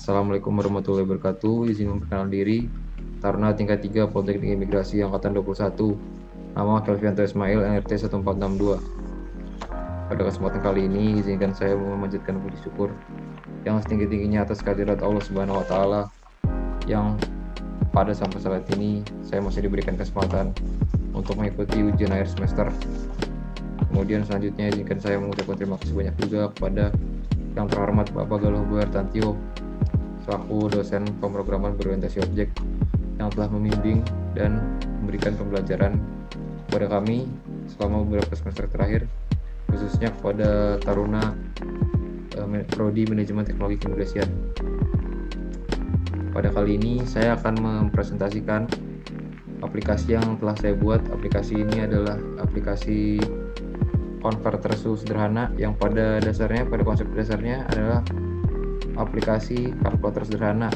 Assalamualaikum warahmatullahi wabarakatuh. Izin memperkenalkan diri, Taruna tingkat 3 Politeknik Imigrasi Angkatan 21. Nama Kelvianto Ismail, NRT 1462. Pada kesempatan kali ini, izinkan saya memanjatkan puji syukur yang setinggi-tingginya atas kehadirat Allah Subhanahu wa Ta'ala, yang pada sampai saat ini saya masih diberikan kesempatan untuk mengikuti ujian akhir semester. Kemudian selanjutnya izinkan saya mengucapkan terima kasih banyak juga kepada yang terhormat Bapak Galuh Buartantio selaku dosen pemrograman berorientasi objek yang telah membimbing dan memberikan pembelajaran kepada kami selama beberapa semester terakhir, khususnya kepada Taruna Prodi Manajemen Teknologi Keimigrasian. Pada kali ini saya akan mempresentasikan aplikasi yang telah saya buat. Aplikasi ini adalah aplikasi konverter suhu sederhana yang pada konsep dasarnya adalah aplikasi kalkulator sederhana,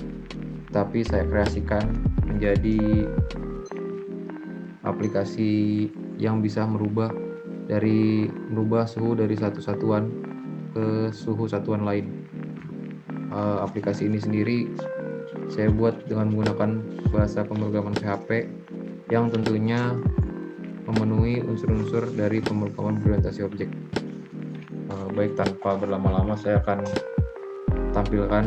tapi saya kreasikan menjadi aplikasi yang bisa merubah suhu dari satu satuan ke suhu satuan lain. Aplikasi ini sendiri saya buat dengan menggunakan bahasa pemrograman PHP yang tentunya memenuhi unsur-unsur dari pemrograman berorientasi objek. Baik, tanpa berlama-lama saya akan tampilkan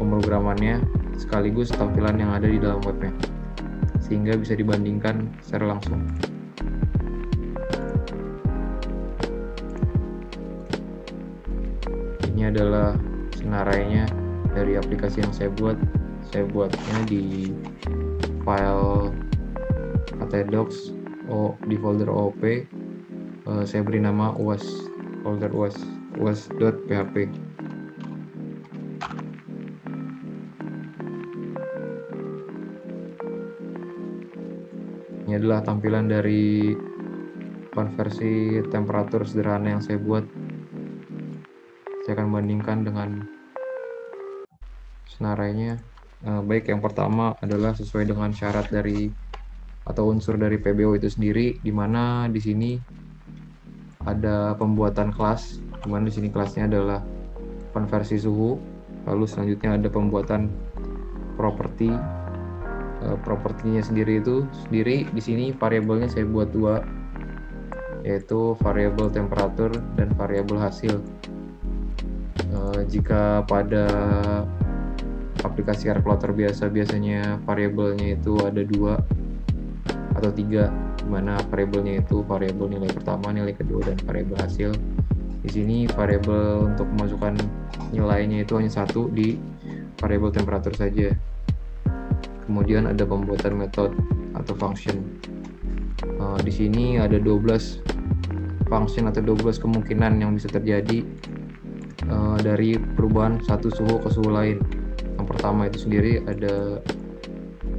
pemrogramannya sekaligus tampilan yang ada di dalam webnya, sehingga bisa dibandingkan secara langsung. Ini adalah senarainya dari aplikasi yang saya buat. Saya buatnya di file ktdocs di folder OOP. Saya beri nama uas, folder uas.php. Ini adalah tampilan dari konversi temperatur sederhana yang saya buat. Saya akan bandingkan dengan senarainya. Baik, yang pertama adalah sesuai dengan syarat dari atau unsur dari PBO itu sendiri, di mana di sini ada pembuatan kelas, di mana di sini kelasnya adalah konversi suhu. Lalu selanjutnya ada pembuatan properti. Propertinya sendiri di sini variabelnya saya buat dua, yaitu variabel temperatur dan variabel hasil. Jika pada aplikasi kalkulator biasanya variabelnya itu ada 2 atau 3, di mana variabelnya itu variabel nilai pertama, nilai kedua, dan variabel hasil. Di sini variabel untuk memasukkan nilainya itu hanya 1 di variabel temperatur saja. Kemudian ada pembuatan metode atau function. Di sini ada 12 function atau 12 kemungkinan yang bisa terjadi dari perubahan satu suhu ke suhu lain. Yang pertama itu sendiri ada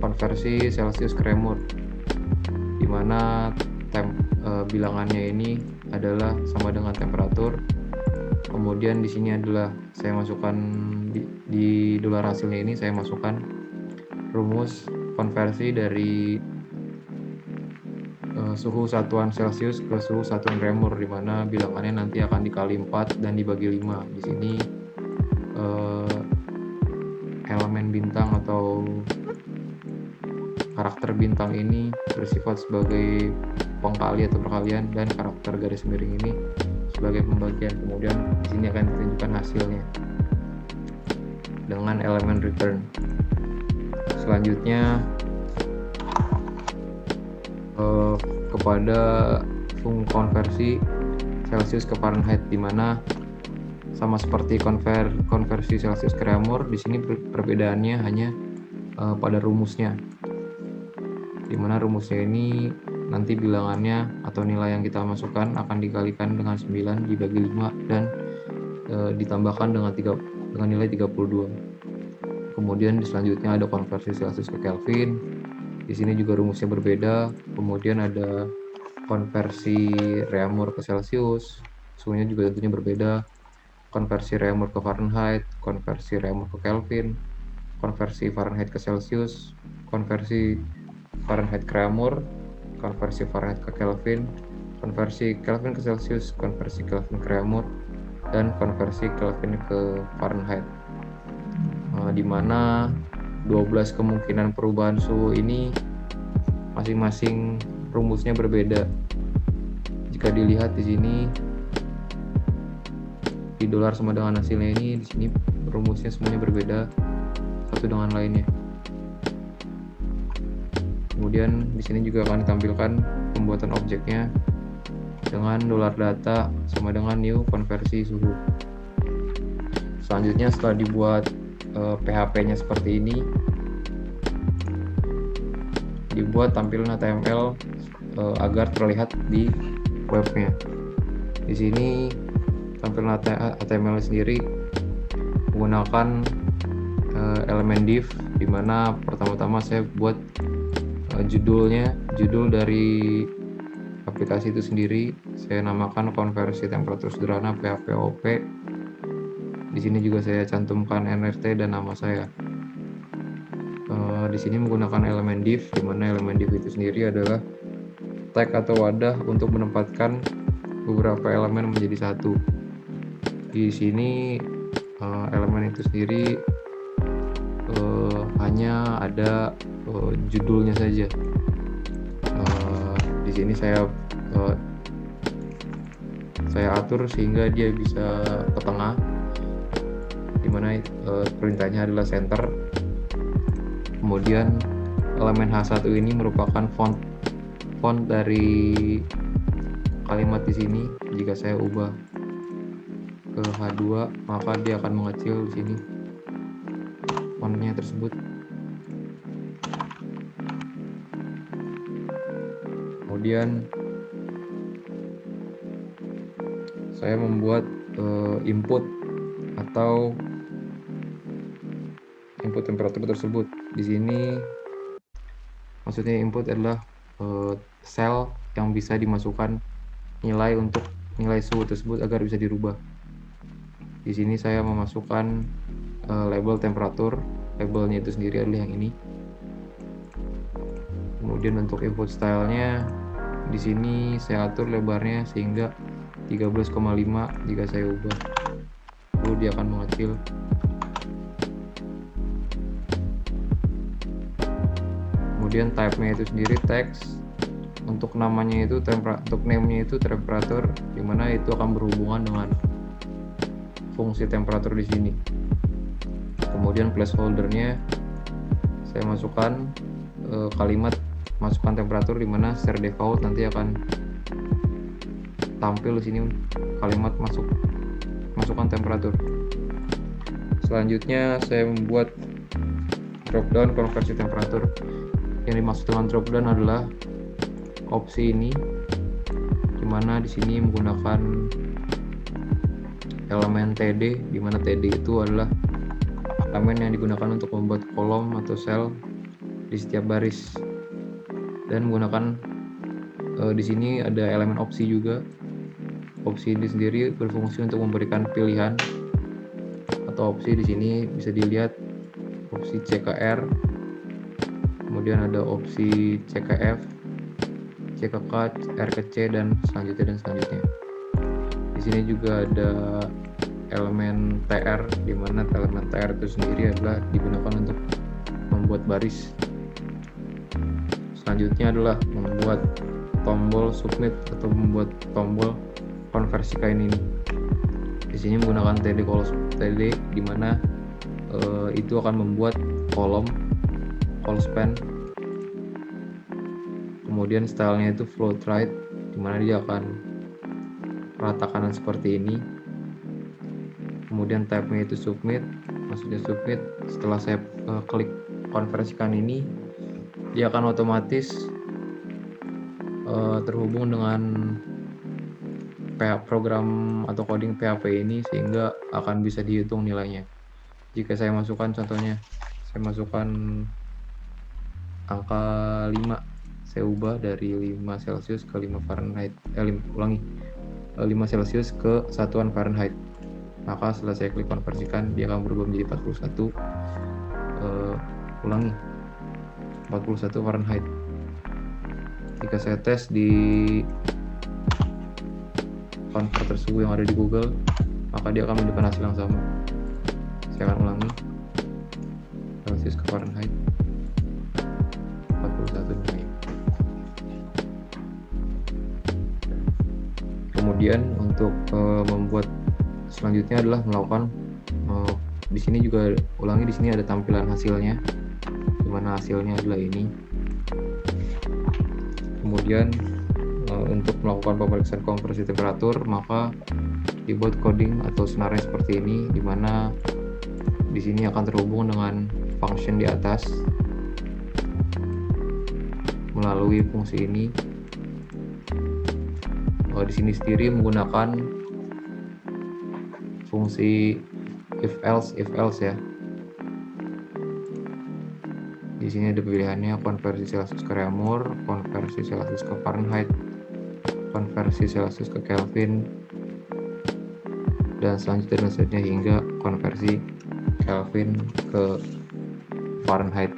konversi Celsius ke Reaumur, di mana bilangannya ini adalah sama dengan temperatur. Kemudian di sini adalah saya masukkan di dolar hasilnya ini saya masukkan rumus konversi dari suhu satuan Celsius ke suhu satuan Reaumur, di mana bilangannya nanti akan dikali 4 dan dibagi 5. Di sini elemen bintang atau karakter bintang ini bersifat sebagai pengkali atau perkalian, dan karakter garis miring ini sebagai pembagian. Kemudian di sini akan ditunjukkan hasilnya dengan elemen return. Selanjutnya kepada fungsi konversi Celsius ke Fahrenheit, di mana sama seperti konversi Celsius ke Reaumur, di sini perbedaannya hanya pada rumusnya, di mana rumusnya ini nanti bilangannya atau nilai yang kita masukkan akan dikalikan dengan 9 dibagi 5 dan ditambahkan dengan nilai 32. Kemudian selanjutnya ada konversi Celsius ke Kelvin. Di sini juga rumusnya berbeda. Kemudian ada konversi Reaumur ke Celsius, suhunya juga tentunya berbeda. Konversi Reaumur ke Fahrenheit, konversi Reaumur ke Kelvin, konversi Fahrenheit ke Celsius, konversi Fahrenheit ke Reaumur, konversi Fahrenheit ke Kelvin, konversi Kelvin ke Celsius, konversi Kelvin ke Reaumur, dan konversi Kelvin ke Fahrenheit, di mana 12 kemungkinan perubahan suhu ini masing-masing rumusnya berbeda. Jika dilihat di sini, di dolar sama dengan hasilnya ini, di sini rumusnya semuanya berbeda satu dengan lainnya. Kemudian di sini juga akan ditampilkan pembuatan objeknya dengan dolar data sama dengan new konversi suhu. Selanjutnya setelah dibuat PHP-nya seperti ini, dibuat tampilan HTML agar terlihat di webnya. Di sini tampilan HTML sendiri menggunakan elemen div, di mana pertama-tama saya buat judul dari aplikasi itu sendiri. Saya namakan konversi temperatur sederhana PHP-OP. Di sini juga saya cantumkan NRT dan nama saya. Di sini menggunakan elemen div, di mana elemen div itu sendiri adalah tag atau wadah untuk menempatkan beberapa elemen menjadi satu. Di sini elemen itu sendiri hanya ada judulnya saja. Di sini saya atur sehingga dia bisa ke tengah, dimana perintahnya adalah center. Kemudian elemen H1 ini merupakan font dari kalimat di sini. Jika saya ubah ke H2, maka dia akan mengecil di sini fontnya tersebut. Kemudian saya membuat input atau input temperatur tersebut. Di sini maksudnya input adalah sel yang bisa dimasukkan nilai untuk nilai suhu tersebut agar bisa dirubah. Di sini saya memasukkan label temperatur. Labelnya itu sendiri adalah yang ini. Kemudian untuk input stylenya, di sini saya atur lebarnya sehingga 13,5 jika saya ubah. Lalu dia akan mengecil. Kemudian type-nya itu sendiri text. Untuk namanya itu untuk name-nya itu temperatur, dimana itu akan berhubungan dengan fungsi temperatur di sini. Kemudian placeholder-nya saya masukkan kalimat masukkan temperatur, dimana secara default nanti akan tampil di sini kalimat masukkan temperatur. Selanjutnya saya membuat dropdown konversi temperatur. Yang dimaksud dengan dropdown adalah opsi ini, dimana di sini menggunakan elemen TD, dimana TD itu adalah elemen yang digunakan untuk membuat kolom atau sel di setiap baris, dan menggunakan di sini ada elemen opsi juga. Opsi ini sendiri berfungsi untuk memberikan pilihan atau opsi. Di sini bisa dilihat opsi CKR, kemudian ada opsi CKF, CKK, R ke C, dan selanjutnya. Di sini juga ada elemen TR, di mana elemen TR itu sendiri adalah digunakan untuk membuat baris. Selanjutnya adalah membuat tombol submit atau membuat tombol konversi kain ini. Di sini menggunakan TD, di mana itu akan membuat kolom span. Kemudian stylenya itu float right, di mana dia akan rata kanan seperti ini. Kemudian type-nya itu submit, maksudnya submit. Setelah saya klik konversikan ini, dia akan otomatis terhubung dengan program atau coding PHP ini, sehingga akan bisa dihitung nilainya. Jika saya masukkan, contohnya saya masukkan angka 5, saya ubah dari 5 Celcius ke 5 Fahrenheit, 5 Celcius ke satuan Fahrenheit. Maka setelah saya klik konversikan, dia akan berubah menjadi 41 Fahrenheit. Jika saya tes di konverter suhu yang ada di Google, maka dia akan menunjukkan hasil yang sama. Saya akan ulangi, Celsius ke Fahrenheit 41 nih. Kemudian untuk membuat selanjutnya adalah melakukan di sini juga ulangi, di sini ada tampilan hasilnya, dimana hasilnya adalah ini. Kemudian untuk melakukan pemeriksaan konversi temperatur, maka dibuat coding atau senarai seperti ini, dimana di sini akan terhubung dengan function di atas melalui fungsi ini. Di sini sendiri menggunakan fungsi if else ya. Di sini ada pilihannya konversi Celsius ke Reaumur, konversi Celsius ke Fahrenheit, konversi Celsius ke Kelvin, dan selanjutnya hingga konversi Kelvin ke Fahrenheit.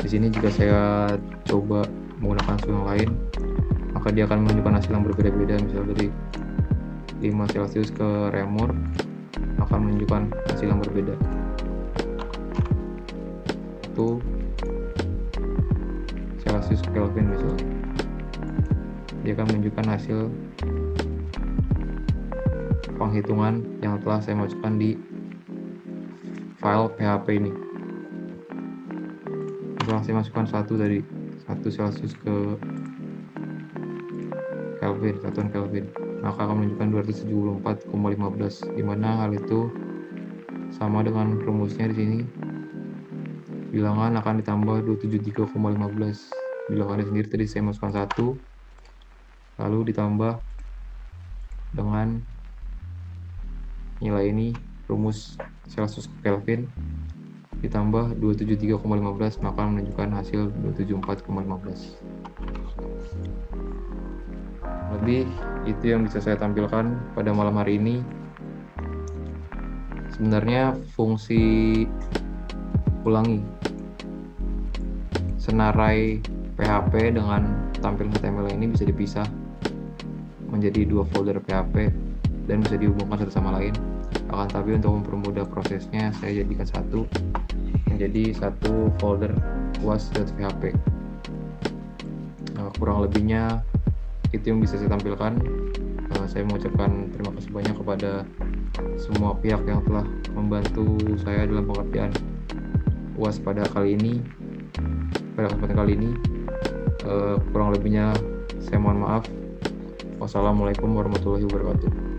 Di sini jika saya coba menggunakan suhu yang lain, maka dia akan menunjukkan hasil yang berbeda-beda. Misal dari 5 Celsius ke Reaumur akan menunjukkan hasil yang berbeda. 1 Celsius ke Kelvin misalnya, dia akan menunjukkan hasil penghitungan yang telah saya masukkan di file PHP ini. Setelah saya masukkan 1 Celsius ke Kelvin, satuan Kelvin, maka akan menunjukkan 274,15, dimana hal itu sama dengan rumusnya di sini. Bilangan akan ditambah 273,15. Bilangannya sendiri tadi saya masukkan 1, lalu ditambah dengan nilai ini, rumus Celsius ke Kelvin, ditambah 273,15, maka menunjukkan hasil 274,15. Lebih itu yang bisa saya tampilkan pada malam hari ini. Sebenarnya fungsi ulangi senarai PHP dengan tampilan HTML ini bisa dipisah menjadi 2 folder PHP dan bisa dihubungkan satu sama lain. Akan tapi untuk mempermudah prosesnya, saya jadikan menjadi satu folder was.php. Kurang lebihnya itu yang bisa saya tampilkan. Saya mengucapkan terima kasih banyak kepada semua pihak yang telah membantu saya dalam pengertian UAS pada kesempatan kali ini. Kurang lebihnya saya mohon maaf. Wassalamualaikum warahmatullahi wabarakatuh.